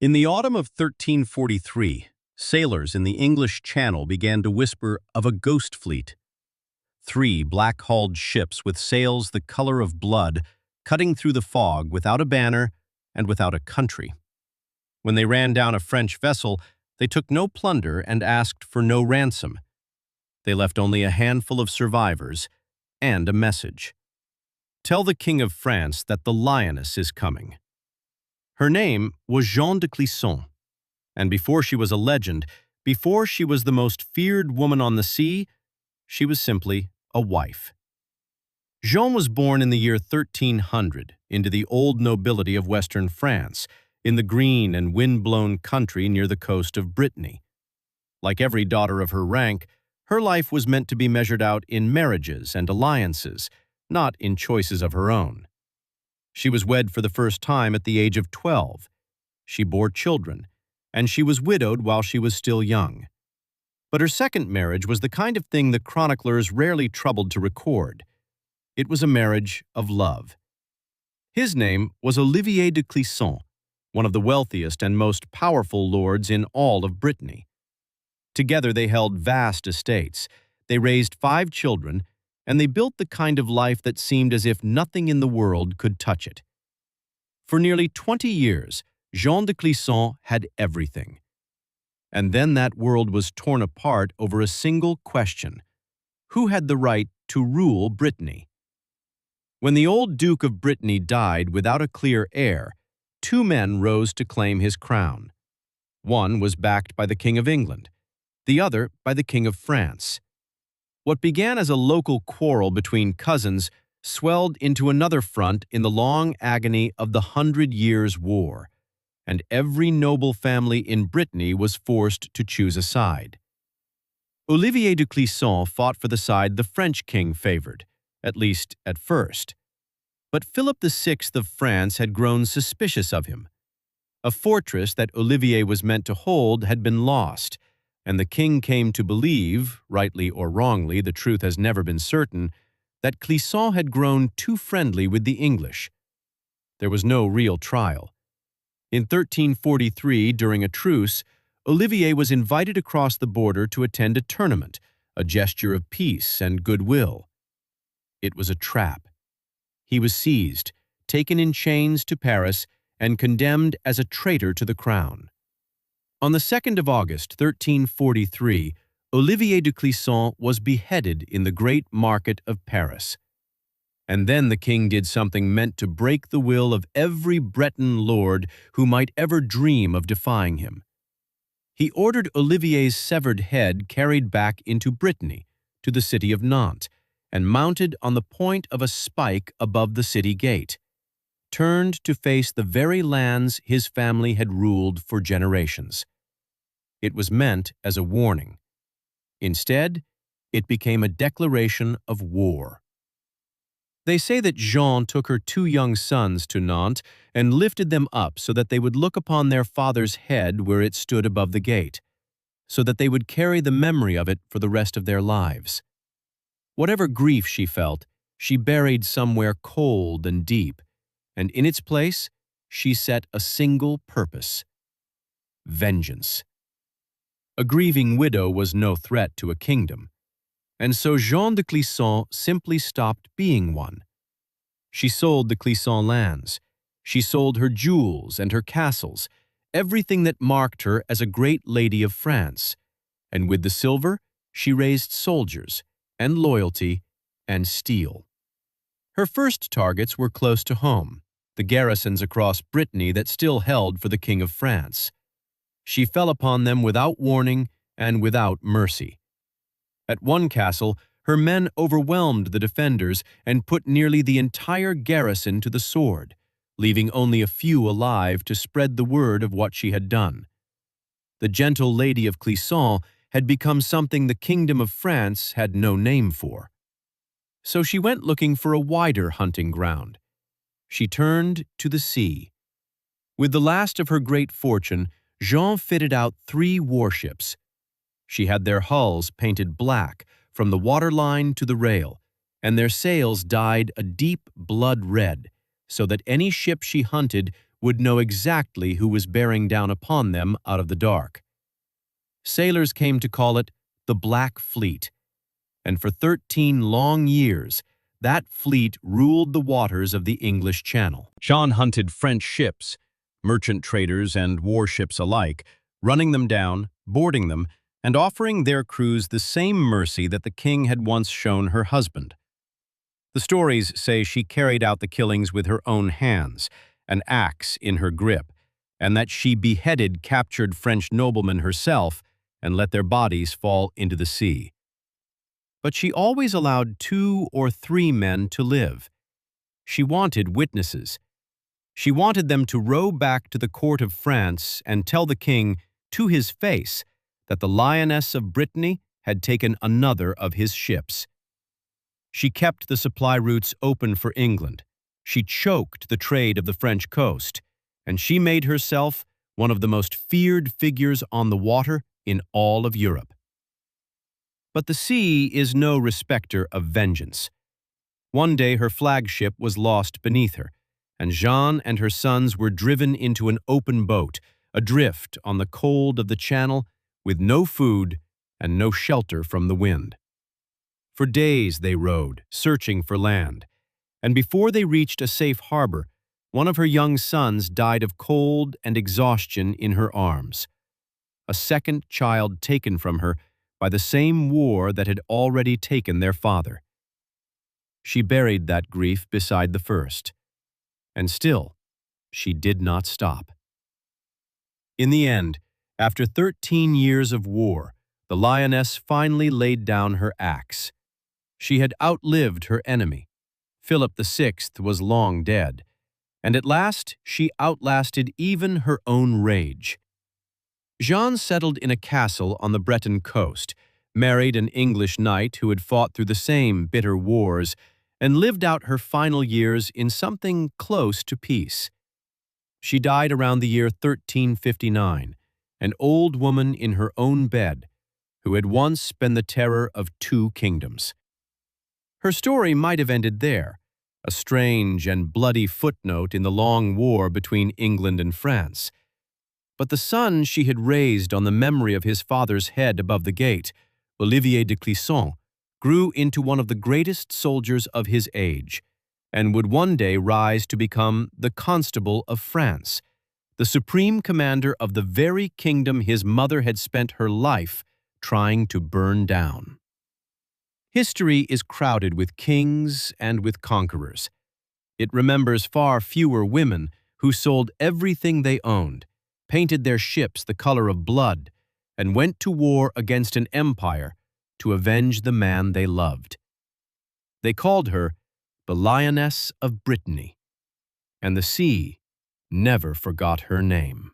In the autumn of 1343, sailors in the English Channel began to whisper of a ghost fleet. Three black-hulled ships with sails the color of blood, cutting through the fog without a banner and without a country. When they ran down a French vessel, they took no plunder and asked for no ransom. They left only a handful of survivors and a message. Tell the King of France that the Lioness is coming. Her name was Jeanne de Clisson, and before she was a legend, before she was the most feared woman on the sea, she was simply a wife. Jeanne was born in the year 1300 into the old nobility of western France, in the green and wind-blown country near the coast of Brittany. Like every daughter of her rank, her life was meant to be measured out in marriages and alliances, not in choices of her own. She was wed for the first time at the age of 12. She bore children, and she was widowed while she was still young. But her second marriage was the kind of thing the chroniclers rarely troubled to record. It was a marriage of love. His name was Olivier de Clisson, one of the wealthiest and most powerful lords in all of Brittany. Together they held vast estates, they raised 5 children, and they built the kind of life that seemed as if nothing in the world could touch it. For nearly 20 years, Jeanne de Clisson had everything. And then that world was torn apart over a single question: who had the right to rule Brittany? When the old Duke of Brittany died without a clear heir, 2 men rose to claim his crown. One was backed by the King of England, the other by the King of France. What began as a local quarrel between cousins swelled into another front in the long agony of the 100 Years' War, and every noble family in Brittany was forced to choose a side. Olivier de Clisson fought for the side the French king favored, at least at first. But Philip VI of France had grown suspicious of him. A fortress that Olivier was meant to hold had been lost, and the king came to believe, rightly or wrongly, the truth has never been certain, that Clisson had grown too friendly with the English. There was no real trial. In 1343, during a truce, Olivier was invited across the border to attend a tournament, a gesture of peace and goodwill. It was a trap. He was seized, taken in chains to Paris, and condemned as a traitor to the crown. On the 2nd of August, 1343, Olivier de Clisson was beheaded in the great market of Paris. And then the king did something meant to break the will of every Breton lord who might ever dream of defying him. He ordered Olivier's severed head carried back into Brittany, to the city of Nantes, and mounted on the point of a spike above the city gate, turned to face the very lands his family had ruled for generations. It was meant as a warning. Instead, it became a declaration of war. They say that Jeanne took her 2 young sons to Nantes and lifted them up so that they would look upon their father's head where it stood above the gate, so that they would carry the memory of it for the rest of their lives. Whatever grief she felt, she buried somewhere cold and deep, and in its place, she set a single purpose: vengeance. A grieving widow was no threat to a kingdom, and so Jeanne de Clisson simply stopped being one. She sold the Clisson lands. She sold her jewels and her castles, everything that marked her as a great lady of France, and with the silver, she raised soldiers, and loyalty, and steel. Her first targets were close to home, the garrisons across Brittany that still held for the King of France. She fell upon them without warning and without mercy. At one castle, her men overwhelmed the defenders and put nearly the entire garrison to the sword, leaving only a few alive to spread the word of what she had done. The gentle lady of Clisson had become something the Kingdom of France had no name for. So she went looking for a wider hunting ground. She turned to the sea. With the last of her great fortune, Jeanne fitted out 3 warships. She had their hulls painted black from the waterline to the rail, and their sails dyed a deep blood red, so that any ship she hunted would know exactly who was bearing down upon them out of the dark. Sailors came to call it the Black Fleet, and for 13 long years, that fleet ruled the waters of the English Channel. Jeanne hunted French ships, merchant traders and warships alike, running them down, boarding them, and offering their crews the same mercy that the king had once shown her husband. The stories say she carried out the killings with her own hands, an axe in her grip, and that she beheaded captured French noblemen herself and let their bodies fall into the sea. But she always allowed 2 or 3 men to live. She wanted witnesses. She wanted them to row back to the court of France and tell the king, to his face, that the Lioness of Brittany had taken another of his ships. She kept the supply routes open for England. She choked the trade of the French coast, and she made herself one of the most feared figures on the water in all of Europe. But the sea is no respecter of vengeance. One day her flagship was lost beneath her, and Jeanne and her sons were driven into an open boat, adrift on the cold of the Channel, with no food and no shelter from the wind. For days they rowed, searching for land, and before they reached a safe harbor, one of her young sons died of cold and exhaustion in her arms. A second child taken from her by the same war that had already taken their father. She buried that grief beside the first, and still she did not stop. In the end, after 13 years of war, the lioness finally laid down her axe. She had outlived her enemy. Philip VI was long dead, and at last she outlasted even her own rage. Jeanne settled in a castle on the Breton coast, married an English knight who had fought through the same bitter wars, and lived out her final years in something close to peace. She died around the year 1359, an old woman in her own bed, who had once been the terror of 2 kingdoms. Her story might have ended there, a strange and bloody footnote in the long war between England and France. But the son she had raised on the memory of his father's head above the gate, Jeanne de Clisson, grew into one of the greatest soldiers of his age, and would one day rise to become the Constable of France, the supreme commander of the very kingdom his mother had spent her life trying to burn down. History is crowded with kings and with conquerors. It remembers far fewer women who sold everything they owned, painted their ships the color of blood, and went to war against an empire to avenge the man they loved. They called her the Lioness of Brittany, and the sea never forgot her name.